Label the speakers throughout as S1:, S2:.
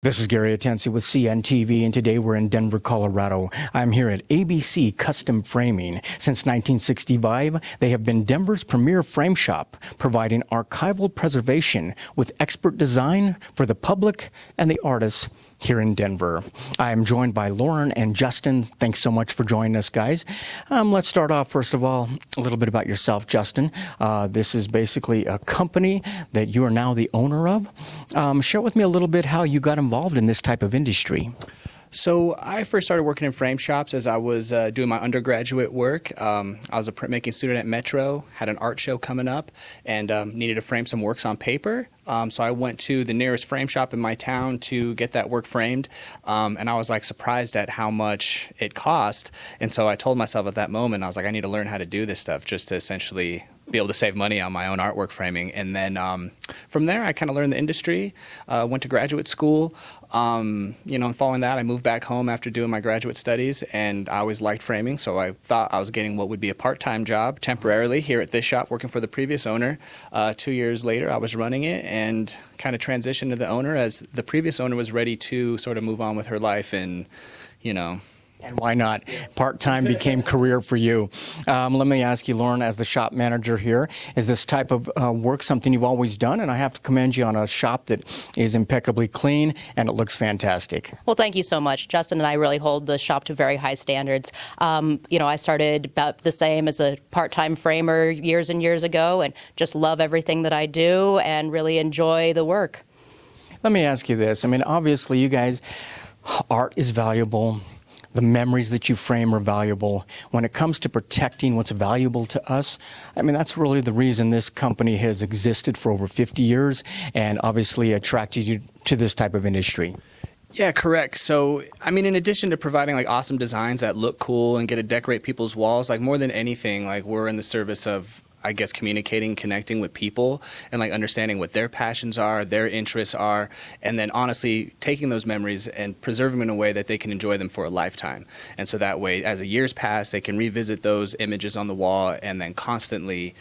S1: This is Gary Atensi with CNTV, and today we're in Denver, Colorado. I'm here at ABC Custom Framing. Since 1965, they have been Denver's premier frame shop, providing archival preservation with expert design for the public and the artists here in Denver. I am joined by Lauren and Justin. Thanks so much for joining us, guys. Let's start off, first of all, a little bit about yourself, Justin. This is basically a company that you are now the owner of. Share with me a little bit how you got involved in this type of industry.
S2: So I first started working in frame shops as I was doing my undergraduate work. I was a printmaking student at Metro, had an art show coming up, and needed to frame some works on paper. So I went to the nearest frame shop in my town to get that work framed, and I was like surprised at how much it cost. And so I told myself at that moment, I was like, I need to learn how to do this stuff just to essentially be able to save money on my own artwork framing. And then from there, I kind of learned the industry, went to graduate school. And following that, I moved back home after doing my graduate studies, and I always liked framing, so I thought I was getting what would be a part-time job temporarily here at this shop, working for the previous owner. 2 years later, I was running it and kind of transitioned to the owner as the previous owner was ready to sort of move on with her life and,
S1: And why not? Part-time became career for you. Let me ask you, Lauren, as the shop manager here, is this type of work something you've always done? And I have to commend you on a shop that is impeccably clean and it looks fantastic.
S3: Well, thank you so much. Justin and I really hold the shop to very high standards. I started about the same as a part-time framer years and years ago and just love everything that I do and really enjoy the work.
S1: Let me ask you this. I mean, obviously, you guys, art is valuable. The memories that you frame are valuable. When it comes to protecting what's valuable to us, I mean, that's really the reason this company has existed for over 50 years and obviously attracted you to this type of industry.
S2: Yeah, correct. So, I mean, in addition to providing like awesome designs that look cool and get to decorate people's walls, like more than anything, like we're in the service of, I guess, communicating, connecting with people and like understanding what their passions are, their interests are, and then honestly taking those memories and preserving them in a way that they can enjoy them for a lifetime. And so that way, as the years pass, they can revisit those images on the wall and then constantly,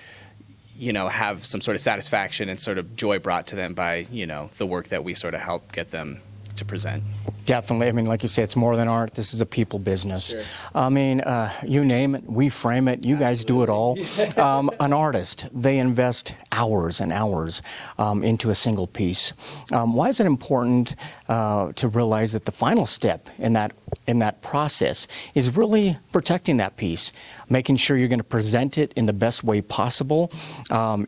S2: have some sort of satisfaction and sort of joy brought to them by, the work that we sort of help get them to present.
S1: Definitely. I mean, like you say, it's more than art. This is a people business.
S2: Sure.
S1: I mean, you name it, we frame it. You guys do it all. An artist, they invest hours and hours into a single piece. Why is it important to realize that the final step in that process is really protecting that piece, making sure you're going to present it in the best way possible?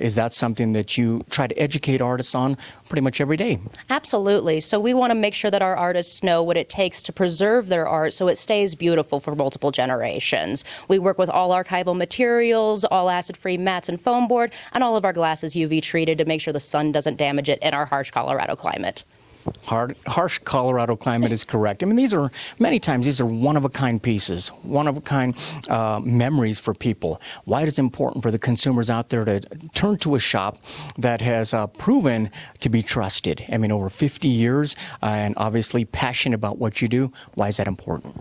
S1: Is that something that you try to educate artists on pretty much every day?
S3: Absolutely. So we want to make sure that our artists know what it takes to preserve their art so it stays beautiful for multiple generations. We work with all archival materials, all acid-free mats and foam board, and all of our glass is UV treated to make sure the sun doesn't damage it in our harsh Colorado climate.
S1: Harsh Colorado climate is correct. I mean, many times these are one-of-a-kind pieces, one-of-a-kind memories for people. Why it is important for the consumers out there to turn to a shop that has proven to be trusted. I mean, over 50 years and obviously passionate about what you do. Why is that important?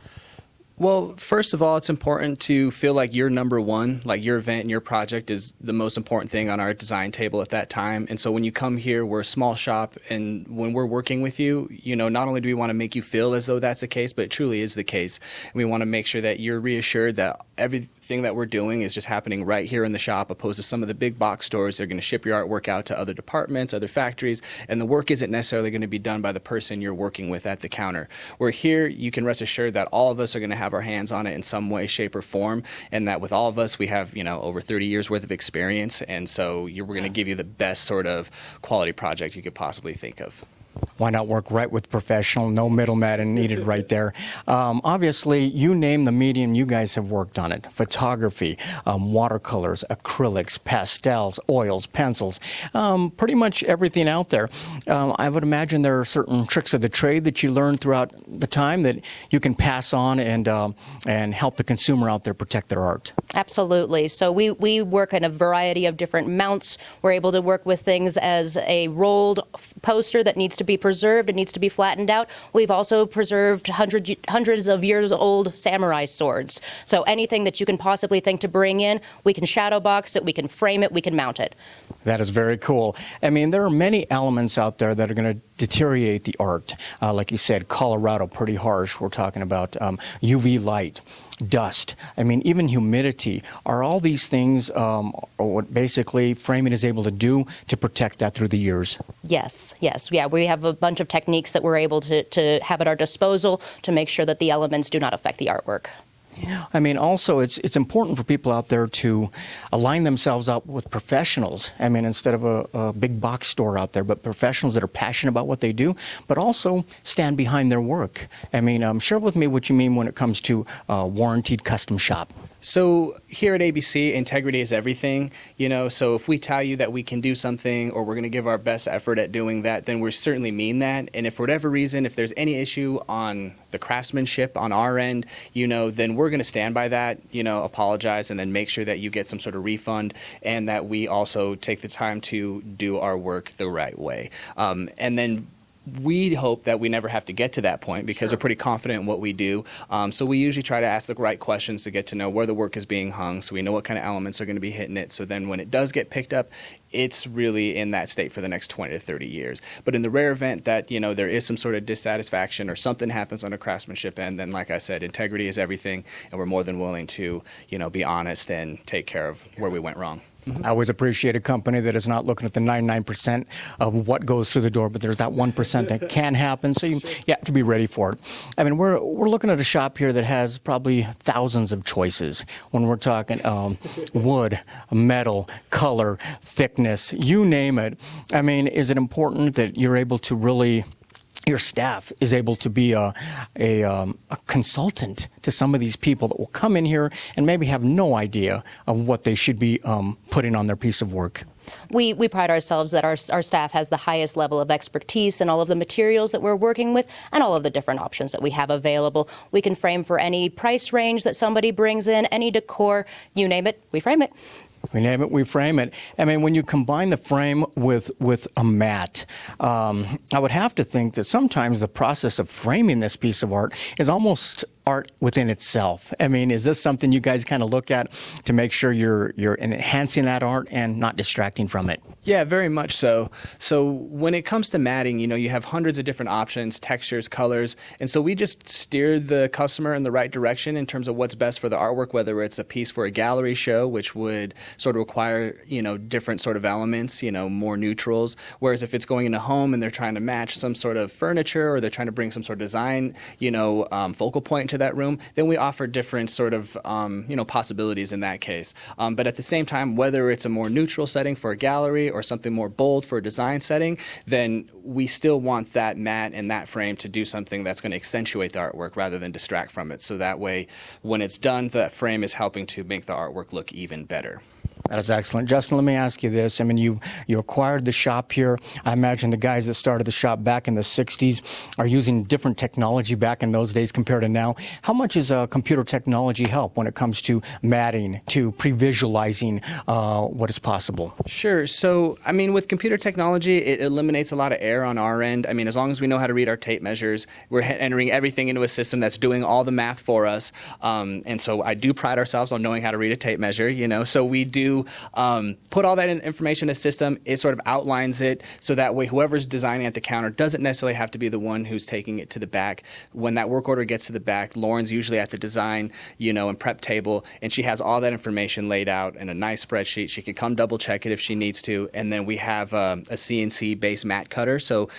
S2: Well, first of all, it's important to feel like you're number one, like your event and your project is the most important thing on our design table at that time. And so when you come here, we're a small shop, and when we're working with you, not only do we want to make you feel as though that's the case, but it truly is the case. And we want to make sure that you're reassured that everything that we're doing is just happening right here in the shop, opposed to some of the big box stores. They're going to ship your artwork out to other departments, other factories, and the work isn't necessarily going to be done by the person you're working with at the counter. We're here, you can rest assured that all of us are going to have our hands on it in some way, shape, or form, and that with all of us, we have, over 30 years worth of experience, and so we're going to give you the best sort of quality project you could possibly think of.
S1: Why not work right with professional? No middleman needed right there. Obviously, you name the medium, you guys have worked on it. Photography, watercolors, acrylics, pastels, oils, pencils, pretty much everything out there. I would imagine there are certain tricks of the trade that you learned throughout the time that you can pass on and help the consumer out there protect their art.
S3: Absolutely. So we work in a variety of different mounts. We're able to work with things as a rolled poster that needs to be preserved. It needs to be flattened out. We've also preserved hundreds of years old samurai swords. So anything that you can possibly think to bring in, we can shadow box it, we can frame it, we can mount it.
S1: That is very cool. I mean, there are many elements out there that are going to deteriorate the art. Like you said, Colorado, pretty harsh. We're talking about UV light, dust. I mean, even humidity. Are all these things what basically framing is able to do to protect that through the years?
S3: Yes. Yeah, we have a bunch of techniques that we're able to have at our disposal to make sure that the elements do not affect the artwork.
S1: I mean, also, it's important for people out there to align themselves up with professionals. I mean, instead of a big box store out there, but professionals that are passionate about what they do, but also stand behind their work. I mean, share with me what you mean when it comes to warranted custom shop.
S2: So here at ABC, integrity is everything, so if we tell you that we can do something or we're going to give our best effort at doing that, then we certainly mean that. And if for whatever reason, if there's any issue on the craftsmanship on our end, then we're going to stand by that, apologize, and then make sure that you get some sort of refund and that we also take the time to do our work the right way. And then we hope that we never have to get to that point because we're pretty confident in what we do. So we usually try to ask the right questions to get to know where the work is being hung so we know what kind of elements are going to be hitting it. So then when it does get picked up, it's really in that state for the next 20 to 30 years. But in the rare event that, there is some sort of dissatisfaction or something happens on a craftsmanship end, then like I said, integrity is everything, and we're more than willing to, be honest and take care of where we went wrong.
S1: I always appreciate a company that is not looking at the 99% of what goes through the door, but there's that 1% that can happen. So you have to be ready for it. I mean, we're looking at a shop here that has probably thousands of choices when we're talking wood, metal, color, thickness, you name it. I mean, is it important that you're able to really, your staff is able to be a consultant to some of these people that will come in here and maybe have no idea of what they should be putting on their piece of work?
S3: We pride ourselves that our staff has the highest level of expertise in all of the materials that we're working with and all of the different options that we have available. We can frame for any price range that somebody brings in, any decor, you name it, we frame it.
S1: We name it, we frame it. I mean, when you combine the frame with a mat, I would have to think that sometimes the process of framing this piece of art is almost art within itself. I mean, is this something you guys kind of look at to make sure you're enhancing that art and not distracting from it?
S2: Yeah, very much so. So when it comes to matting, you have hundreds of different options, textures, colors, and so we just steer the customer in the right direction in terms of what's best for the artwork, whether it's a piece for a gallery show, which would sort of require, different sort of elements, more neutrals, whereas if it's going in a home and they're trying to match some sort of furniture or they're trying to bring some sort of design, focal point to that room, then we offer different sort of, possibilities in that case. But at the same time, whether it's a more neutral setting for a gallery or something more bold for a design setting, then we still want that mat and that frame to do something that's going to accentuate the artwork rather than distract from it. So that way, when it's done, that frame is helping to make the artwork look even better.
S1: That is excellent. Justin, let me ask you this. I mean, you acquired the shop here. I imagine the guys that started the shop back in the 60s are using different technology back in those days compared to now. How much does computer technology help when it comes to matting, to pre-visualizing what is possible?
S2: Sure. So, I mean, with computer technology, it eliminates a lot of error on our end. I mean, as long as we know how to read our tape measures, we're entering everything into a system that's doing all the math for us. And so I do pride ourselves on knowing how to read a tape measure, So we do put all that information in a system. It sort of outlines it so that way whoever's designing at the counter doesn't necessarily have to be the one who's taking it to the back. When that work order gets to the back, Lauren's usually at the design, and prep table, and she has all that information laid out in a nice spreadsheet. She can come double check it if she needs to. And then we have a CNC based mat cutter. So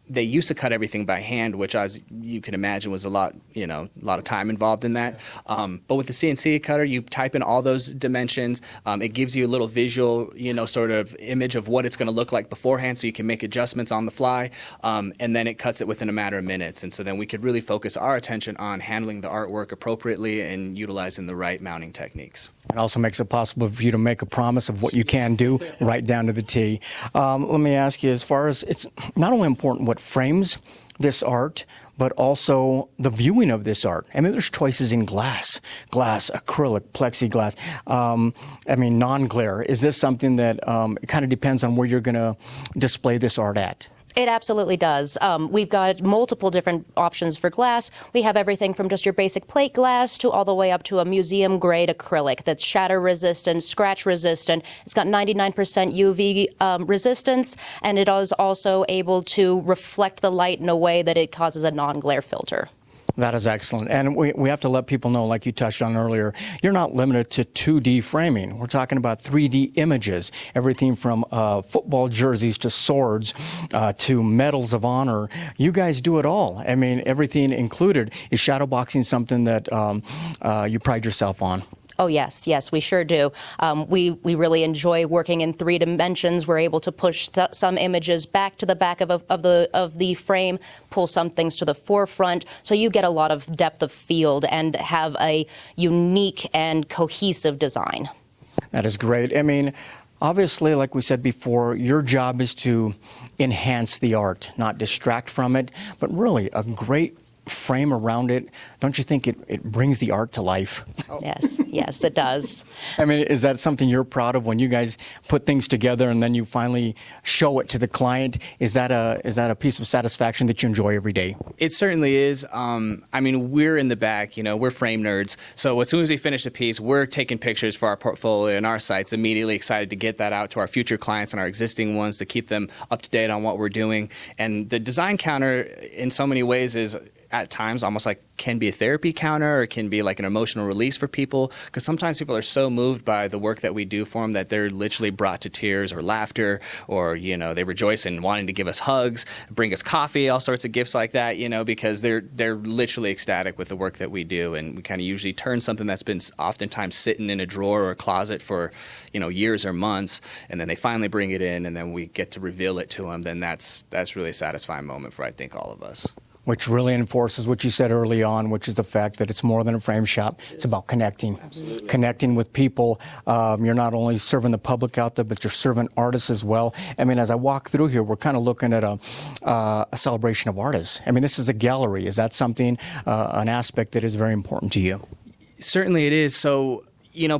S2: they used to cut everything by hand, which, as you can imagine, was a lot of time involved in that. But with the CNC cutter, you type in all those dimensions. It gives you a little visual, sort of image of what it's going to look like beforehand, so you can make adjustments on the fly. And then it cuts it within a matter of minutes. And so then we could really focus our attention on handling the artwork appropriately and utilizing the right mounting techniques.
S1: It also makes it possible for you to make a promise of what you can do right down to the T. Let me ask you, as far as it's not only important what frames this art, but also the viewing of this art. I mean, there's choices in glass, acrylic, plexiglass, non-glare. Is this something that it kind of depends on where you're going to display this art at?
S3: It absolutely does. We've got multiple different options for glass. We have everything from just your basic plate glass to all the way up to a museum-grade acrylic that's shatter-resistant, scratch-resistant. It's got 99% UV resistance, and it is also able to reflect the light in a way that it causes a non-glare filter.
S1: That is excellent. And we have to let people know, like you touched on earlier, you're not limited to 2D framing. We're talking about 3D images, everything from football jerseys to swords to medals of honor. You guys do it all. I mean, everything included. Is shadowboxing something that you pride yourself on?
S3: Oh, yes, we sure do. We really enjoy working in 3 dimensions. We're able to push some images back to the back of the frame, pull some things to the forefront, so you get a lot of depth of field and have a unique and cohesive design.
S1: That is great. I mean, obviously, like we said before, your job is to enhance the art, not distract from it, but really a great frame around it. Don't you think it brings the art to life?
S3: Yes, it does.
S1: I mean, is that something you're proud of when you guys put things together and then you finally show it to the client? Is that a piece of satisfaction that you enjoy every day?
S2: It certainly is. I mean, we're in the back, we're frame nerds. So as soon as we finish a piece, we're taking pictures for our portfolio and our sites, immediately excited to get that out to our future clients and our existing ones to keep them up to date on what we're doing. And the design counter, in so many ways, is at times almost like can be a therapy counter, or can be like an emotional release for people, because sometimes people are so moved by the work that we do for them that they're literally brought to tears or laughter, or they rejoice in wanting to give us hugs, bring us coffee, all sorts of gifts like that, because they're literally ecstatic with the work that we do. And we kind of usually turn something that's been oftentimes sitting in a drawer or a closet for years or months, and then they finally bring it in, and then we get to reveal it to them. Then that's really a satisfying moment for, I think, all of us.
S1: Which really enforces what you said early on, which is the fact that it's more than a frame shop. It's about connecting.
S2: Absolutely.
S1: Connecting with people. You're not only serving the public out there, but you're serving artists as well. I mean, as I walk through here, we're kind of looking at a celebration of artists. I mean, this is a gallery. Is that something, an aspect that is very important to you?
S2: Certainly it is. So,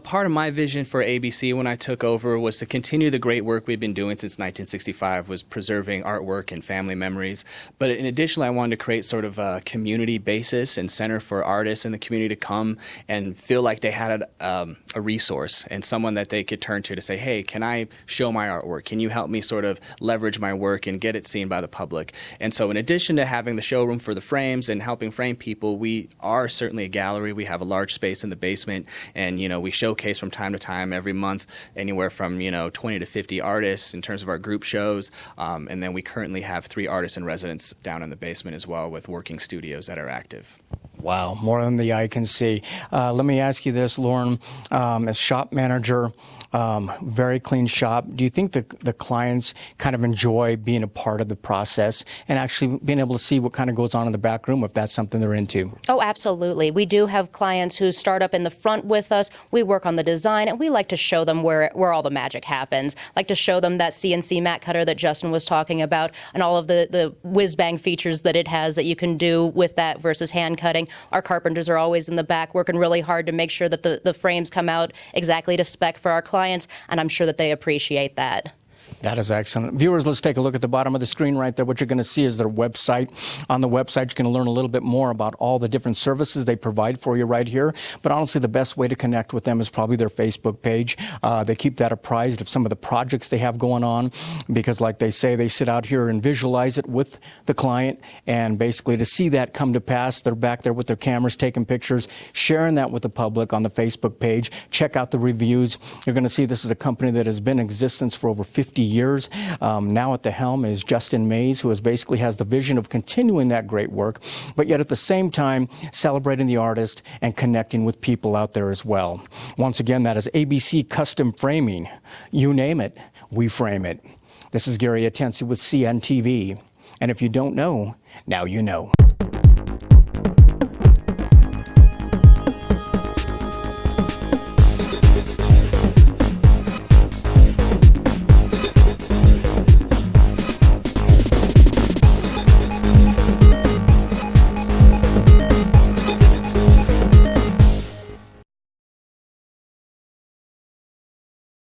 S2: part of my vision for ABC when I took over was to continue the great work we've been doing since 1965, was preserving artwork and family memories. But in addition, I wanted to create sort of a community basis and center for artists in the community to come and feel like they had a resource and someone that they could turn to say, hey, can I show my artwork? Can you help me sort of leverage my work and get it seen by the public? And so in addition to having the showroom for the frames and helping frame people, we are certainly a gallery. We have a large space in the basement, and we showcase from time to time every month anywhere from 20 to 50 artists in terms of our group shows, and then we currently have 3 artists in residence down in the basement as well, with working studios that are active.
S1: Wow, more than the eye can see. Let me ask you this, Lauren, as shop manager, very clean shop. Do you think the clients kind of enjoy being a part of the process and actually being able to see what kind of goes on in the back room, if that's something they're into?
S3: Oh, absolutely. We do have clients who start up in the front with us. We work on the design, and we like to show them where all the magic happens. Like to show them that CNC mat cutter that Justin was talking about, and all of the whiz-bang features that it has that you can do with that versus hand cutting. Our carpenters are always in the back working really hard to make sure that the frames come out exactly to spec for our clients, and I'm sure that they appreciate that.
S1: That is excellent. Viewers, let's take a look at the bottom of the screen right there. What you're going to see is their website. On the website, you're going to learn a little bit more about all the different services they provide for you right here. But honestly, the best way to connect with them is probably their Facebook page. They keep that apprised of some of the projects they have going on, because like they say, they sit out here and visualize it with the client. And basically to see that come to pass, they're back there with their cameras taking pictures, sharing that with the public on the Facebook page. Check out the reviews. You're going to see this is a company that has been in existence for over 50 years. Now at the helm is Justin Mays, who basically has the vision of continuing that great work, but yet at the same time celebrating the artist and connecting with people out there as well. Once again, that is ABC Custom Framing. You name it, we frame it. This is Gary Atensi with CNTV. And if you don't know, now you know.